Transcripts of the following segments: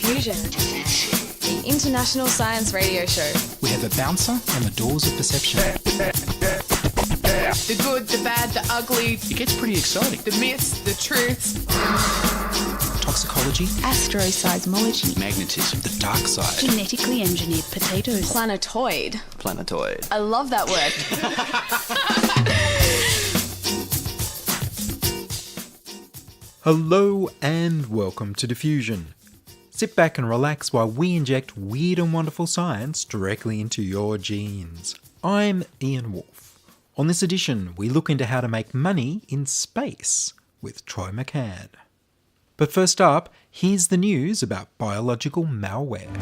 Diffusion, the international science radio show. We have a bouncer on the doors of perception. The good, the bad, the ugly. It gets pretty exciting. The myths, the truths. Toxicology. Astroseismology. Magnetism. The dark side. Genetically engineered potatoes. Planetoid. Planetoid. I love that word. Hello and welcome to Diffusion. Sit back and relax while we inject weird and wonderful science directly into your genes. I'm Ian Woolf. On this edition, we look into how to make money in space with Troy McCann. But first up, here's the news about biological malware.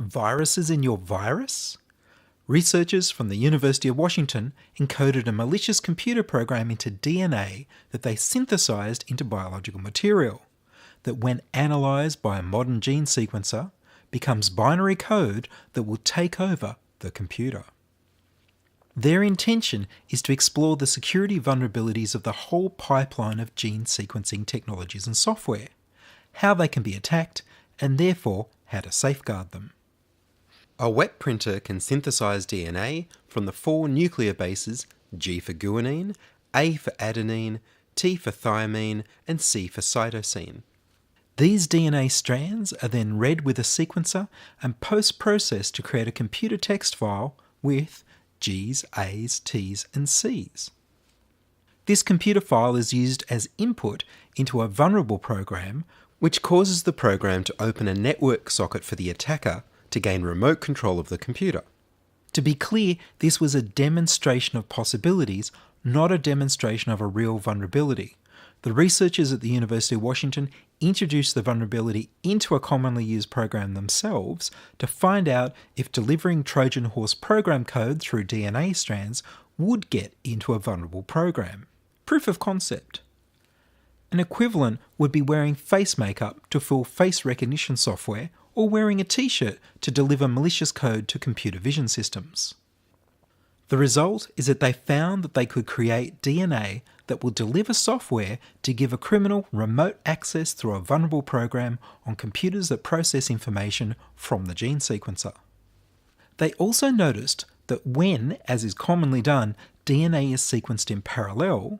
Viruses in your virus? Researchers from the University of Washington encoded a malicious computer program into DNA that they synthesized into biological material, that when analysed by a modern gene sequencer, becomes binary code that will take over the computer. Their intention is to explore the security vulnerabilities of the whole pipeline of gene sequencing technologies and software, how they can be attacked, and therefore how to safeguard them. A wet printer can synthesize DNA from the 4 nuclear bases G for guanine, A for adenine, T for thymine, and C for cytosine. These DNA strands are then read with a sequencer and post-processed to create a computer text file with G's, A's, T's, and C's. This computer file is used as input into a vulnerable program, which causes the program to open a network socket for the attacker to gain remote control of the computer. To be clear, this was a demonstration of possibilities, not a demonstration of a real vulnerability. The researchers at the University of Washington introduced the vulnerability into a commonly used program themselves to find out if delivering Trojan horse program code through DNA strands would get into a vulnerable program. Proof of concept. An equivalent would be wearing face makeup to fool face recognition software, or wearing a t-shirt to deliver malicious code to computer vision systems. The result is that they found that they could create DNA that will deliver software to give a criminal remote access through a vulnerable program on computers that process information from the gene sequencer. They also noticed that when, as is commonly done, DNA is sequenced in parallel,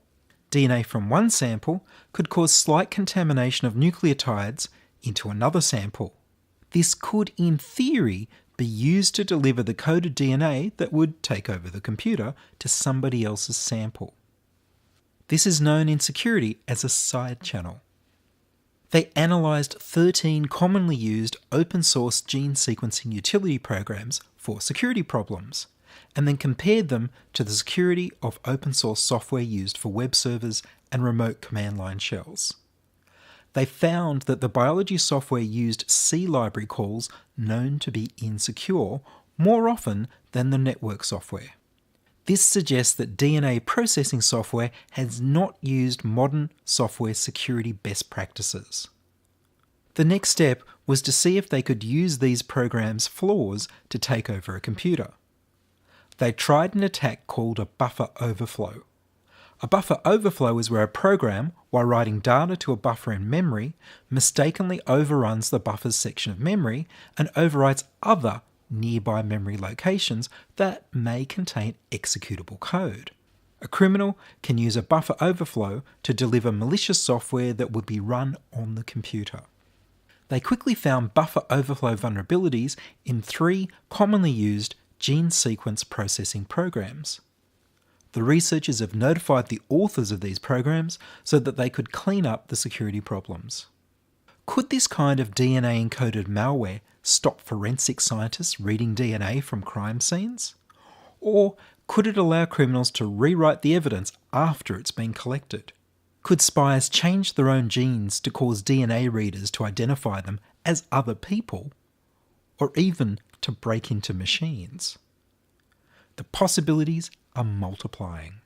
DNA from one sample could cause slight contamination of nucleotides into another sample. This could, in theory, be used to deliver the coded DNA that would take over the computer to somebody else's sample. This is known in security as a side channel. They analysed 13 commonly used open source gene sequencing utility programs for security problems, and then compared them to the security of open source software used for web servers and remote command line shells. They found that the biology software used C library calls known to be insecure more often than the network software. This suggests that DNA processing software has not used modern software security best practices. The next step was to see if they could use these programs' flaws to take over a computer. They tried an attack called a buffer overflow. A buffer overflow is where a program, while writing data to a buffer in memory, mistakenly overruns the buffer's section of memory and overwrites other nearby memory locations that may contain executable code. A criminal can use a buffer overflow to deliver malicious software that would be run on the computer. They quickly found buffer overflow vulnerabilities in 3 commonly used gene sequence processing programs. The researchers have notified the authors of these programs so that they could clean up the security problems. Could this kind of DNA-encoded malware stop forensic scientists reading DNA from crime scenes? Or could it allow criminals to rewrite the evidence after it's been collected? Could spies change their own genes to cause DNA readers to identify them as other people? Or even to break into machines? The possibilities are multiplying.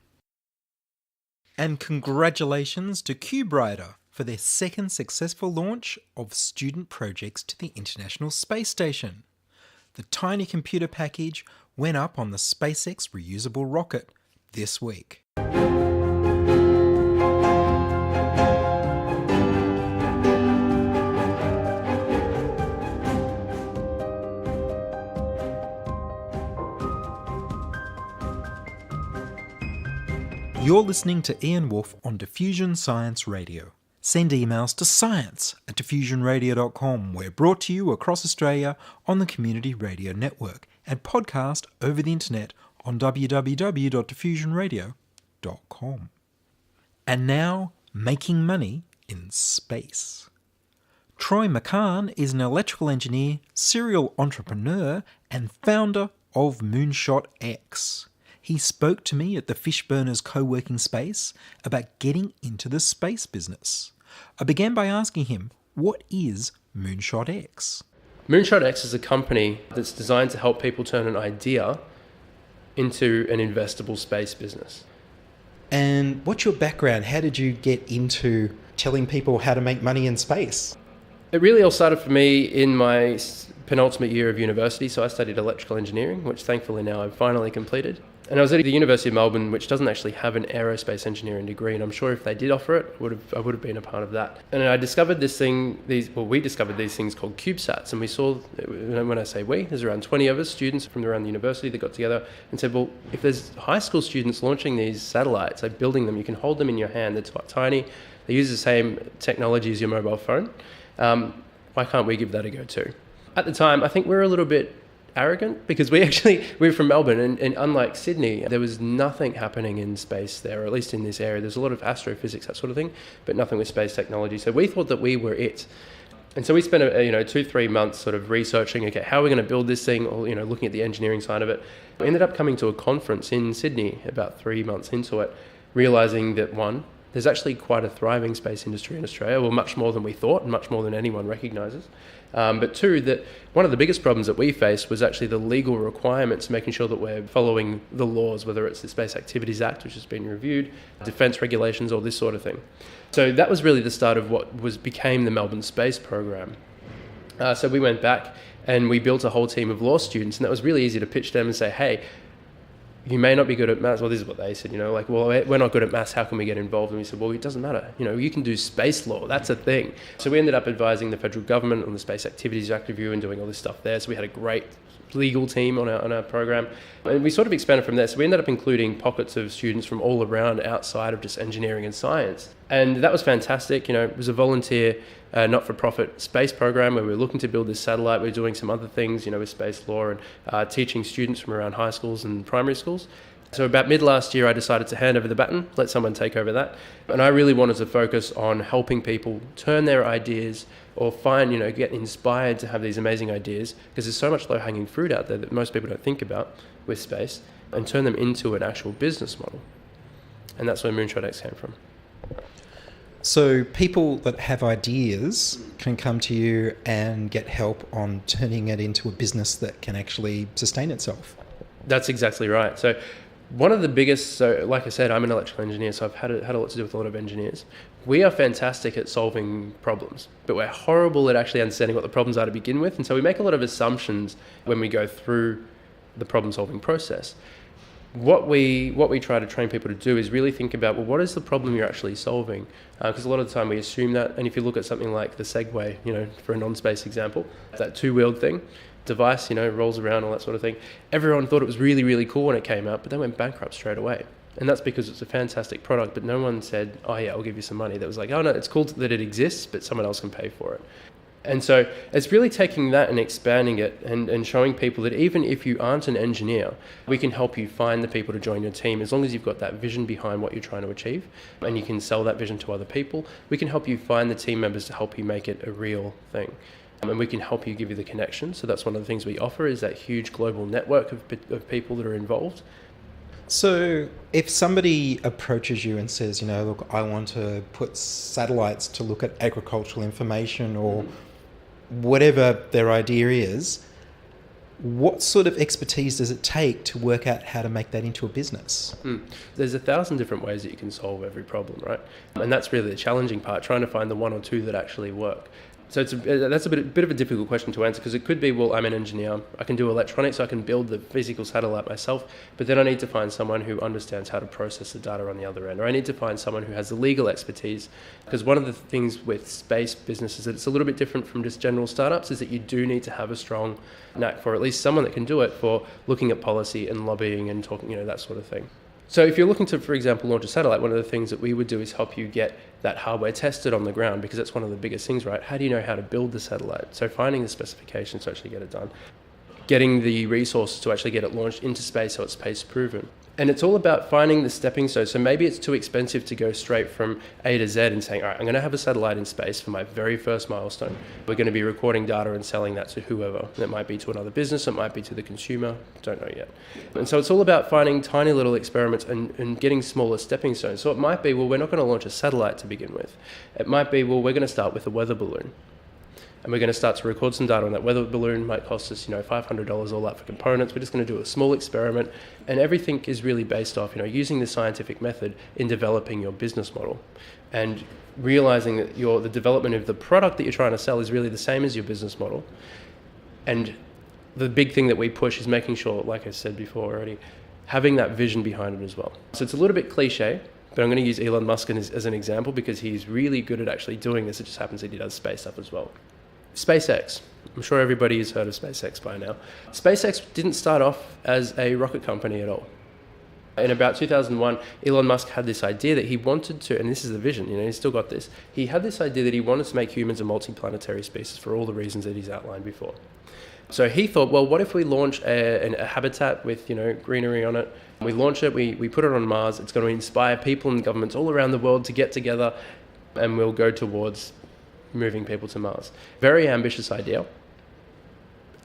And congratulations to CubeWriter, for their second successful launch of student projects to the International Space Station. The tiny computer package went up on the SpaceX reusable rocket this week. You're listening to Ian Woolf on Diffusion Science Radio. Send emails to science@diffusionradio.com. We're brought to you across Australia on the Community Radio Network and podcast over the internet on www.diffusionradio.com. And now, making money in space. Troy McCann is an electrical engineer, serial entrepreneur, and founder of MoonshotX. He spoke to me at the Fishburners co-working space about getting into the space business. I began by asking him, what is MoonshotX? MoonshotX is a company that's designed to help people turn an idea into an investable space business. And what's your background? How did you get into telling people how to make money in space? It really all started for me in my penultimate year of university. So I studied electrical engineering, which thankfully now I've finally completed. And I was at the University of Melbourne, which doesn't actually have an aerospace engineering degree. And I'm sure if they did offer it, I would have been a part of that. And I discovered we discovered these things called CubeSats. And we saw, when I say we, there's around 20 of us, students from around the university that got together and said, well, if there's high school students launching these satellites, like building them, you can hold them in your hand, they're tiny, they use the same technology as your mobile phone. Why can't we give that a go too? At the time, I think we were a little bit arrogant because we were from Melbourne and unlike Sydney, there was nothing happening in space there, or at least in this area. There's a lot of astrophysics, that sort of thing, but nothing with space technology. So we thought that we were it. And so we spent 2-3 months sort of researching, okay, how are we going to build this thing, or looking at the engineering side of it. We ended up coming to a conference in Sydney about 3 months into it, realizing that one, there's actually quite a thriving space industry in Australia, well, much more than we thought and much more than anyone recognises. But two, that one of the biggest problems that we faced was actually the legal requirements, making sure that we're following the laws, whether it's the Space Activities Act, which has been reviewed, defence regulations, or this sort of thing. So that was really the start of what became the Melbourne Space Program. So we went back and we built a whole team of law students, and that was really easy to pitch them and say, hey, you may not be good at maths. Well, this is what they said, well, we're not good at maths. How can we get involved? And we said, well, it doesn't matter. You can do space law. That's a thing. So we ended up advising the federal government on the Space Activities Act review and doing all this stuff there. So we had a great legal team on our program. And we sort of expanded from there. So we ended up including pockets of students from all around outside of just engineering and science. And that was fantastic. It was a volunteer, not-for-profit space program where we were looking to build this satellite. We were doing some other things, with space law and teaching students from around high schools and primary schools. So about mid last year, I decided to hand over the baton, let someone take over that. And I really wanted to focus on helping people turn their ideas or get inspired to have these amazing ideas, because there's so much low-hanging fruit out there that most people don't think about with space, and turn them into an actual business model. And that's where MoonshotX came from. So people that have ideas can come to you and get help on turning it into a business that can actually sustain itself. That's exactly right. So one of the biggest, like I said, I'm an electrical engineer, so I've had a lot to do with a lot of engineers. We are fantastic at solving problems, but we're horrible at actually understanding what the problems are to begin with. And so we make a lot of assumptions when we go through the problem-solving process. What we try to train people to do is really think about, well, what is the problem you're actually solving? Because a lot of the time we assume that, and if you look at something like the Segway, for a non-space example, that two-wheeled device, rolls around, all that sort of thing. Everyone thought it was really, really cool when it came out, but they went bankrupt straight away. And that's because it's a fantastic product, but no one said, oh yeah, I'll give you some money. That was like, oh no, it's cool that it exists, but someone else can pay for it. And so it's really taking that and expanding it and showing people that even if you aren't an engineer, we can help you find the people to join your team. As long as you've got that vision behind what you're trying to achieve and you can sell that vision to other people, we can help you find the team members to help you make it a real thing. And we can help you, give you the connection. So that's one of the things we offer, is that huge global network of people that are involved. So if somebody approaches you and says, look, I want to put satellites to look at agricultural information or whatever their idea is, What sort of expertise does it take to work out how to make that into a business? There's 1,000 different ways that you can solve every problem, right? And that's really the challenging part, trying to find the one or two that actually work. So that's a bit of a difficult question to answer, because it could be, well, I'm an engineer, I can do electronics, I can build the physical satellite myself, but then I need to find someone who understands how to process the data on the other end, or I need to find someone who has the legal expertise, because one of the things with space businesses that it's a little bit different from just general startups is that you do need to have a strong knack for at least someone that can do it for looking at policy and lobbying and talking, that sort of thing. So if you're looking to, for example, launch a satellite, one of the things that we would do is help you get that hardware tested on the ground, because that's one of the biggest things, right? How do you know how to build the satellite? So finding the specifications to actually get it done, getting the resources to actually get it launched into space so it's space proven. And it's all about finding the stepping stone. So maybe it's too expensive to go straight from A to Z and saying, all right, I'm going to have a satellite in space for my very first milestone. We're going to be recording data and selling that to whoever. That might be to another business, it might be to the consumer, don't know yet. And so it's all about finding tiny little experiments and getting smaller stepping stones. So it might be, well, we're not going to launch a satellite to begin with. It might be, well, we're going to start with a weather balloon. And we're going to start to record some data on that weather balloon. Might cost us, $500 all up for components. We're just going to do a small experiment, and everything is really based off, using the scientific method in developing your business model, and realizing that the development of the product that you're trying to sell is really the same as your business model. And the big thing that we push is making sure, like I said before already, having that vision behind it as well. So it's a little bit cliche, but I'm going to use Elon Musk as an example because he's really good at actually doing this. It just happens that he does space stuff as well. SpaceX. I'm sure everybody has heard of SpaceX by now. SpaceX didn't start off as a rocket company at all. In about 2001, Elon Musk had this idea that he wanted to, and this is the vision, he's still got this. He had this idea that he wanted to make humans a multiplanetary species for all the reasons that he's outlined before. So he thought, well, what if we launch a habitat with, greenery on it? We launch it, we put it on Mars. It's going to inspire people and governments all around the world to get together, and we'll go towards moving people to Mars. Very ambitious idea.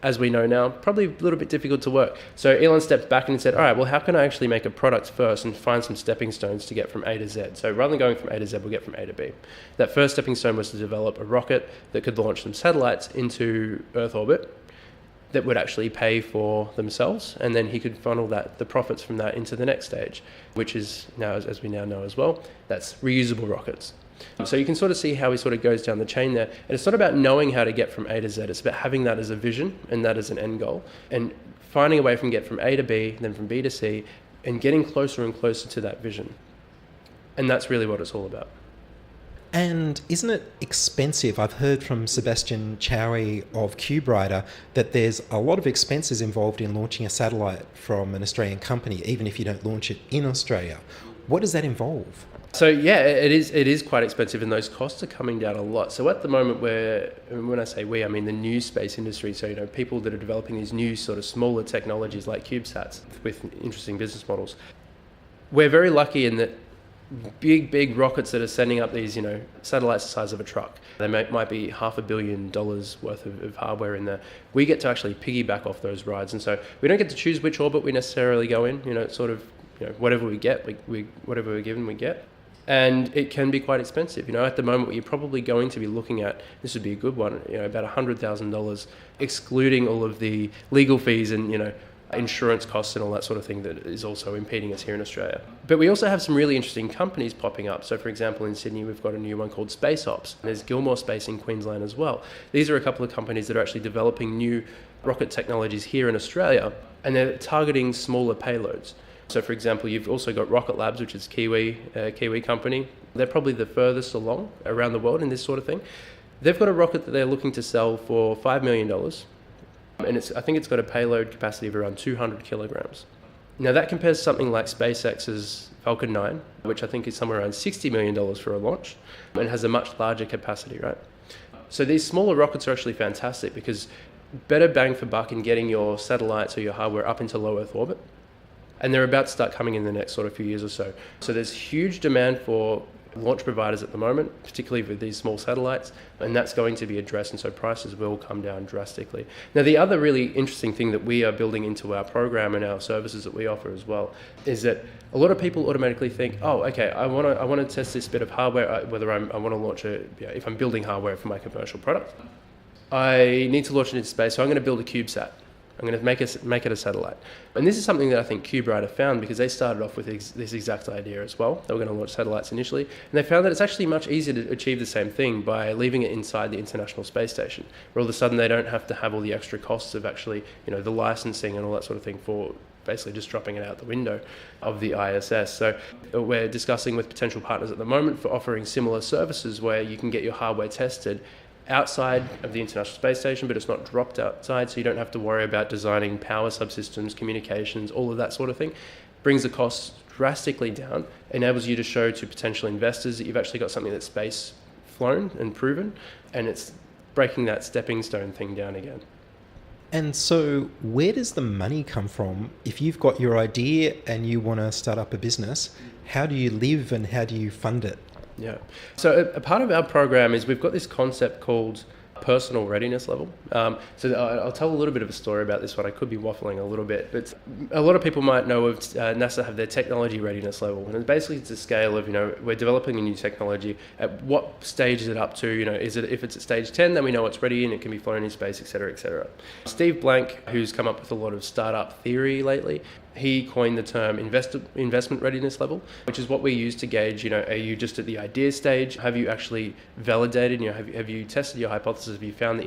As we know now, probably a little bit difficult to work. So Elon stepped back and said, all right, well, how can I actually make a product first and find some stepping stones to get from A to Z? So rather than going from A to Z, we'll get from A to B. That first stepping stone was to develop a rocket that could launch some satellites into Earth orbit that would actually pay for themselves, and then he could funnel the profits from that into the next stage, which is now, as we now know as well, that's reusable rockets. So you can sort of see how he sort of goes down the chain there. And it's not about knowing how to get from A to Z. It's about having that as a vision and that as an end goal, and finding a way from A to B, then from B to C, and getting closer and closer to that vision. And that's really what it's all about. And isn't it expensive? I've heard from Sebastian Chowie of CubeRider that there's a lot of expenses involved in launching a satellite from an Australian company, even if you don't launch it in Australia. What does that involve? So yeah, it is quite expensive, and those costs are coming down a lot. So at the moment, when I say we, I mean the new space industry. So people that are developing these new sort of smaller technologies like CubeSats with interesting business models. We're very lucky in that big rockets that are sending up these satellites the size of a truck. They might be $500 million worth of hardware in there. We get to actually piggyback off those rides, and so we don't get to choose which orbit we necessarily go in. It's sort of whatever we get, whatever we're given, we get. And it can be quite expensive. At the moment, you're probably going to be looking at, this would be a good one, about $100,000, excluding all of the legal fees and, insurance costs and all that sort of thing that is also impeding us here in Australia. But we also have some really interesting companies popping up. So for example, in Sydney, we've got a new one called Space Ops. There's Gilmore Space in Queensland as well. These are a couple of companies that are actually developing new rocket technologies here in Australia, and they're targeting smaller payloads. So for example, you've also got Rocket Labs, which is a Kiwi company. They're probably the furthest along around the world in this sort of thing. They've got a rocket that they're looking to sell for $5 million. And I think it's got a payload capacity of around 200 kilograms. Now that compares to something like SpaceX's Falcon 9, which I think is somewhere around $60 million for a launch, and has a much larger capacity, right? So these smaller rockets are actually fantastic because better bang for buck in getting your satellites or your hardware up into low Earth orbit. And they're about to start coming in the next sort of few years or so. So there's huge demand for launch providers at the moment, particularly with these small satellites, and that's going to be addressed, and so prices will come down drastically. Now, the other really interesting thing that we are building into our program and our services that we offer as well is that a lot of people automatically think, oh, okay, I want to test this bit of hardware, whether I want to launch if I'm building hardware for my commercial product, I need to launch it into space, so I'm going to build a CubeSat. I'm going to make it a satellite. And this is something that I think CubeRider have found, because they started off with this exact idea as well. They were going to launch satellites initially, and they found that it's actually much easier to achieve the same thing by leaving it inside the International Space Station, where all of a sudden they don't have to have all the extra costs of actually, the licensing and all that sort of thing for basically just dropping it out the window of the ISS. So we're discussing with potential partners at the moment for offering similar services where you can get your hardware tested outside of the International Space Station, but it's not dropped outside, so you don't have to worry about designing power subsystems, communications, all of that sort of thing. Brings the costs drastically down, enables you to show to potential investors that you've actually got something that's space flown and proven, and it's breaking that stepping stone thing down again. And so where does the money come from? If you've got your idea and you want to start up a business, how do you live and how do you fund it? Yeah. So a part of our program is we've got this concept called personal readiness level. So I'll tell a little bit of a story about this one. I could be waffling a little bit, but a lot of people might know of NASA have their technology readiness level. And basically it's a scale of, we're developing a new technology. At what stage is it up to? If it's at stage 10, then we know it's ready and it can be flown in space, et cetera, et cetera. Steve Blank, who's come up with a lot of startup theory lately, he coined the term investment readiness level, which is what we use to gauge, are you just at the idea stage? Have you actually validated, have you tested your hypothesis? Have you found that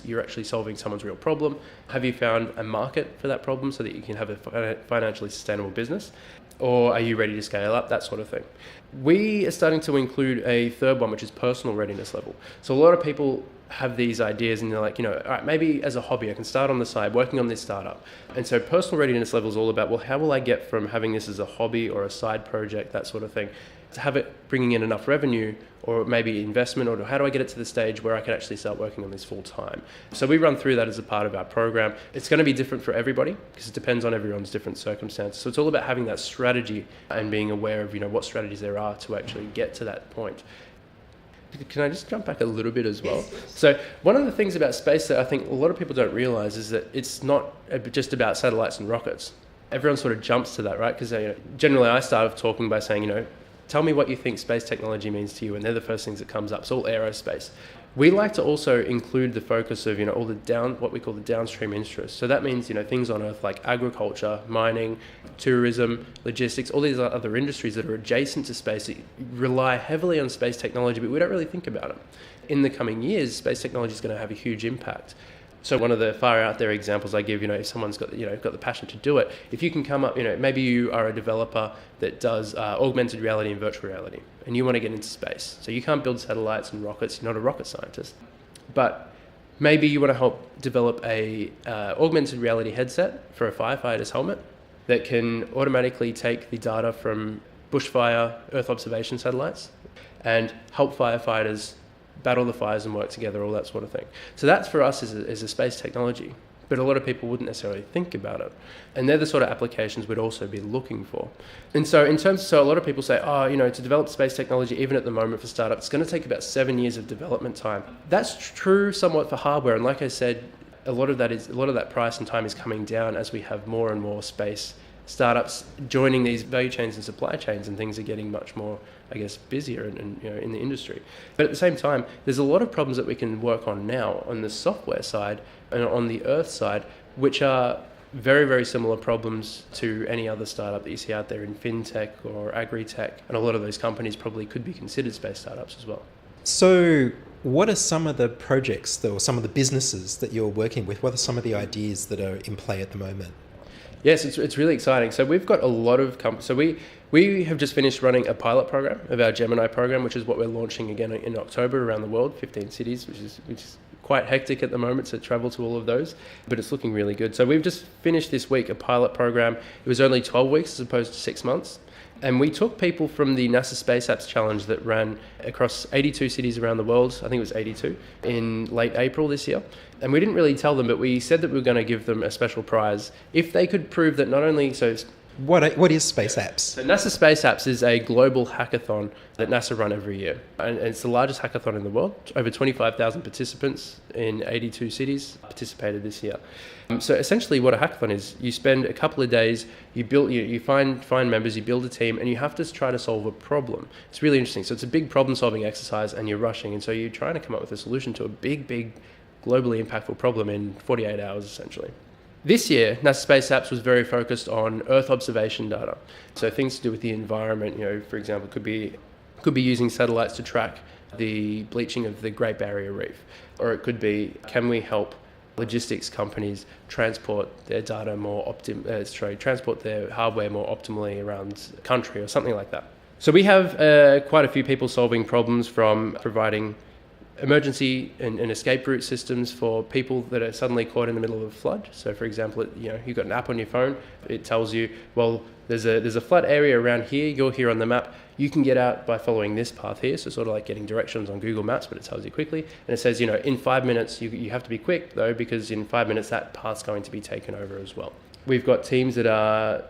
you're actually solving someone's real problem? Have you found a market for that problem so that you can have a financially sustainable business? Or are you ready to scale up? That sort of thing. We are starting to include a third one, which is personal readiness level. So a lot of people have these ideas and they're like, all right, maybe as a hobby, I can start on the side working on this startup. And so personal readiness level is all about, well, how will I get from having this as a hobby or a side project, that sort of thing, to have it bringing in enough revenue or maybe investment, or how do I get it to the stage where I can actually start working on this full time? So we run through that as a part of our program. It's going to be different for everybody because it depends on everyone's different circumstances. So it's all about having that strategy and being aware of, what strategies there are to actually get to that point. Can I just jump back a little bit as well? So one of the things about space that I think a lot of people don't realize is that it's not just about satellites and rockets. Everyone sort of jumps to that, right? Because generally I start off talking by saying, tell me what you think space technology means to you, and they're the first things that comes up. It's all aerospace. We like to also include the focus of, all what we call the downstream interests. So that means, things on Earth like agriculture, mining, tourism, logistics, all these other industries that are adjacent to space that rely heavily on space technology, but we don't really think about it. In the coming years, space technology is going to have a huge impact. So one of the far out there examples I give, if someone's got the passion to do it, if you can come up, maybe you are a developer that does augmented reality and virtual reality, and you want to get into space. So you can't build satellites and rockets, you're not a rocket scientist. But maybe you want to help develop a augmented reality headset for a firefighter's helmet that can automatically take the data from bushfire Earth observation satellites and help firefighters battle the fires and work together, all that sort of thing. So that's for us is a space technology, but a lot of people wouldn't necessarily think about it. And they're the sort of applications we'd also be looking for. And so a lot of people say, to develop space technology, even at the moment for startups, it's going to take about 7 years of development time. That's true somewhat for hardware. And like I said, a lot of that price and time is coming down as we have more and more space startups joining these value chains and supply chains, and things are getting much more, busier and in the industry. But at the same time, there's a lot of problems that we can work on now on the software side and on the Earth side, which are very, very similar problems to any other startup that you see out there in fintech or agri-tech. And a lot of those companies probably could be considered space startups as well. So what are some of the projects or some of the businesses that you're working with? What are some of the ideas that are in play at the moment? Yes, it's really exciting. So we've got a lot of companies. So we have just finished running a pilot program of our Gemini program, which is what we're launching again in October around the world, 15 cities, which is quite hectic at the moment to travel to all of those, but it's looking really good. So we've just finished this week a pilot program. It was only 12 weeks as opposed to 6 months. And we took people from the NASA Space Apps Challenge that ran across 82 cities around the world, I think it was 82, in late April this year. And we didn't really tell them, but we said that we were going to give them a special prize if they could prove that not only... What is Space Apps? So NASA Space Apps is a global hackathon that NASA run every year. And it's the largest hackathon in the world. Over 25,000 participants in 82 cities participated this year. So essentially what a hackathon is, you spend a couple of days, you find members, you build a team, and you have to try to solve a problem. It's really interesting. So it's a big problem-solving exercise, and you're rushing. And so you're trying to come up with a solution to a big, globally impactful problem in 48 hours, essentially. This year, NASA Space Apps was very focused on Earth observation data. So things to do with the environment, for example, could be using satellites to track the bleaching of the Great Barrier Reef. Or it could be, can we help logistics companies transport their data transport their hardware more optimally around the country or something like that. So we have quite a few people solving problems, from providing emergency and escape route systems for people that are suddenly caught in the middle of a flood. So for example, you've got an app on your phone, it tells you, well, there's a flood area around here, you're here on the map, you can get out by following this path here. So sort of like getting directions on Google Maps, but it tells you quickly. And it says, in 5 minutes, you have to be quick though, because in 5 minutes that path's going to be taken over as well. We've got teams that are,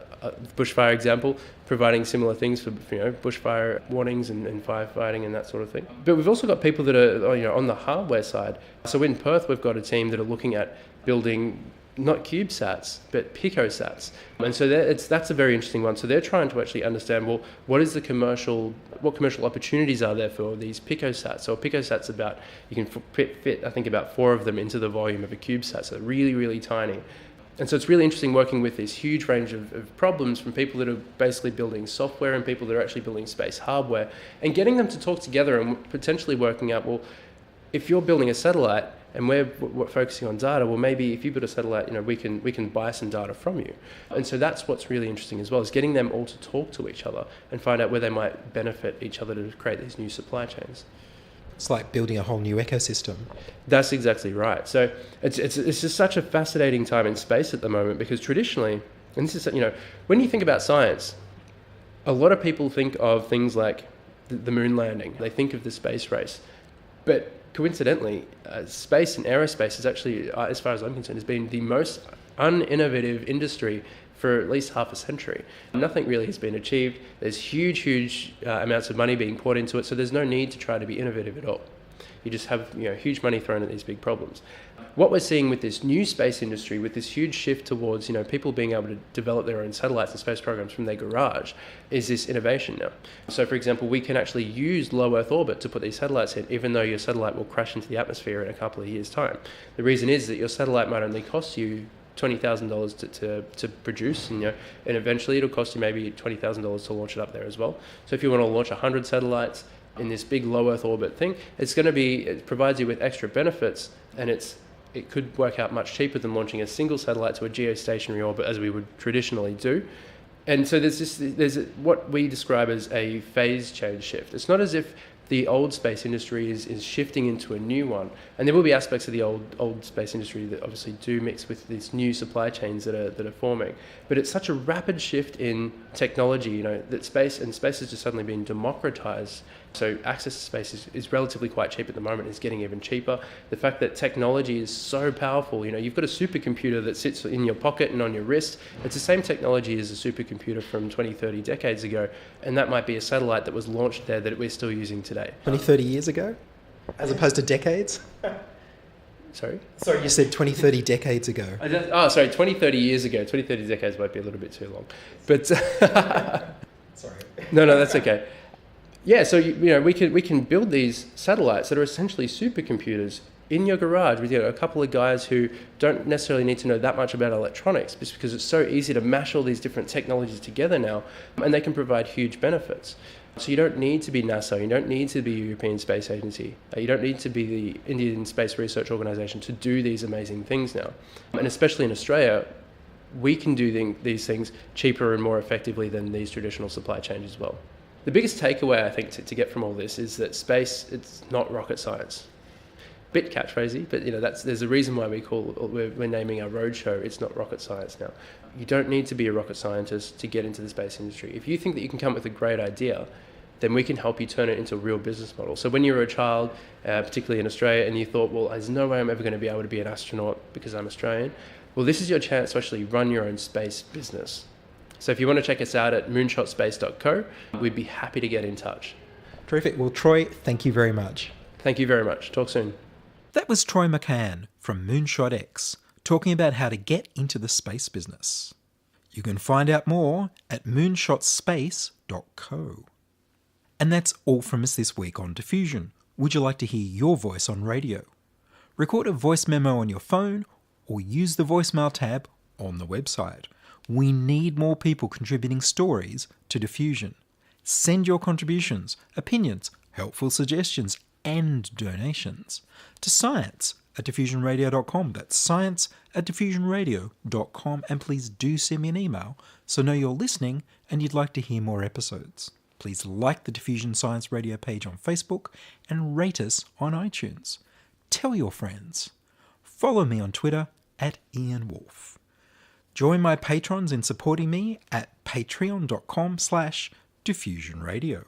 bushfire example, providing similar things for bushfire warnings and firefighting and that sort of thing. But we've also got people that are on the hardware side. So in Perth, we've got a team that are looking at building not CubeSats, but picosats. And so that's a very interesting one. So they're trying to actually understand, well, what commercial opportunities are there for these picosats? So a picosat's about, you can fit, I think, about 4 of them into the volume of a CubeSat, so really, really tiny. And so it's really interesting working with this huge range of problems, from people that are basically building software and people that are actually building space hardware, and getting them to talk together and potentially working out, well, if you're building a satellite and we're focusing on data, well, maybe if you build a satellite, we can buy some data from you. And so that's what's really interesting as well, is getting them all to talk to each other and find out where they might benefit each other to create these new supply chains. It's like building a whole new ecosystem. That's exactly right. So it's just such a fascinating time in space at the moment, because traditionally, and this is, when you think about science, a lot of people think of things like the moon landing. They think of the space race. But coincidentally, space and aerospace is actually, as far as I'm concerned, has been the most uninnovative industry for at least half a century. Nothing really has been achieved. There's huge amounts of money being poured into it, so there's no need to try to be innovative at all. You just have huge money thrown at these big problems. What we're seeing with this new space industry, with this huge shift towards people being able to develop their own satellites and space programs from their garage, is this innovation now. So for example, we can actually use low Earth orbit to put these satellites in, even though your satellite will crash into the atmosphere in a couple of years' time. The reason is that your satellite might only cost you $20,000 to produce, and eventually it'll cost you maybe $20,000 to launch it up there as well. So if you want to launch 100 satellites in this big low Earth orbit thing, it provides you with extra benefits, and it could work out much cheaper than launching a single satellite to a geostationary orbit, as we would traditionally do. And so there's what we describe as a phase change shift. It's not as if the old space industry is shifting into a new one, and there will be aspects of the old space industry that obviously do mix with these new supply chains that are forming. But it's such a rapid shift in technology, that space has just suddenly been democratized. So access to space is relatively quite cheap at the moment. It's getting even cheaper. The fact that technology is so powerful, you've got a supercomputer that sits in your pocket and on your wrist. It's the same technology as a supercomputer from 20, 30 decades ago, and that might be a satellite that was launched there that we're still using today. 20, 30 years ago? As opposed to decades? Sorry, you said 20, 30 decades ago. 20, 30 years ago. 20, 30 decades might be a little bit too long. But Sorry. No, that's okay. Yeah, so we can build these satellites that are essentially supercomputers in your garage with a couple of guys who don't necessarily need to know that much about electronics, just because it's so easy to mash all these different technologies together now, and they can provide huge benefits. So you don't need to be NASA, you don't need to be the European Space Agency, you don't need to be the Indian Space Research Organisation to do these amazing things now. And especially in Australia, we can do these things cheaper and more effectively than these traditional supply chains as well. The biggest takeaway, I think, to get from all this is that space, it's not rocket science. Bit catchphrasey, but there's a reason why we're naming our roadshow It's Not Rocket Science now. You don't need to be a rocket scientist to get into the space industry. If you think that you can come up with a great idea, then we can help you turn it into a real business model. So when you were a child, particularly in Australia, and you thought, well, there's no way I'm ever going to be able to be an astronaut because I'm Australian, well, this is your chance to actually run your own space business. So if you want to check us out at moonshotspace.co, we'd be happy to get in touch. Terrific. Well, Troy, thank you very much. Thank you very much. Talk soon. That was Troy McCann from MoonshotX, talking about how to get into the space business. You can find out more at moonshotspace.co. And that's all from us this week on Diffusion. Would you like to hear your voice on radio? Record a voice memo on your phone or use the voicemail tab on the website. We need more people contributing stories to Diffusion. Send your contributions, opinions, helpful suggestions, and donations to science@diffusionradio.com. That's science@diffusionradio.com. And please do send me an email so I know you're listening and you'd like to hear more episodes. Please like the Diffusion Science Radio page on Facebook and rate us on iTunes. Tell your friends. Follow me on Twitter @Ian Woolf. Join my patrons in supporting me at patreon.com/diffusionradio.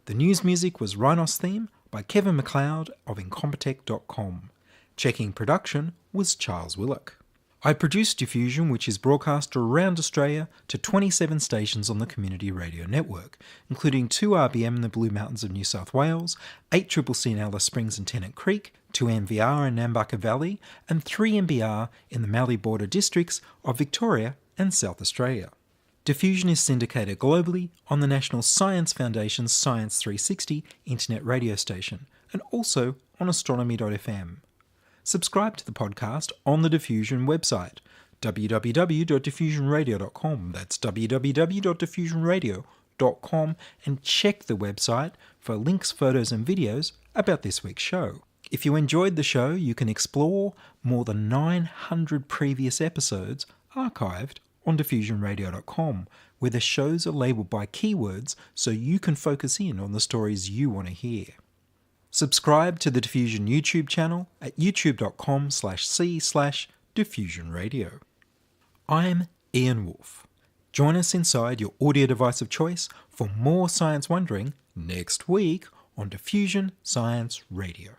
The news music was Rynos theme by Kevin MacLeod of Incompetech.com. Checking production was Charles Willock. I produce Diffusion, which is broadcast around Australia to 27 stations on the Community Radio Network, including 2RBM in the Blue Mountains of New South Wales, 8CCC in Alice Springs and Tennant Creek, 2MVR in Nambucca Valley, and 3MBR in the Mallee Border districts of Victoria and South Australia. Diffusion is syndicated globally on the National Science Foundation's Science 360 internet radio station, and also on astronomy.fm. Subscribe to the podcast on the Diffusion website, www.diffusionradio.com. That's www.diffusionradio.com, and check the website for links, photos and videos about this week's show. If you enjoyed the show, you can explore more than 900 previous episodes archived on diffusionradio.com, where the shows are labelled by keywords so you can focus in on the stories you want to hear. Subscribe to the Diffusion YouTube channel at youtube.com/c/diffusionradio. I'm Ian Woolf. Join us inside your audio device of choice for more science wondering next week on Diffusion Science Radio.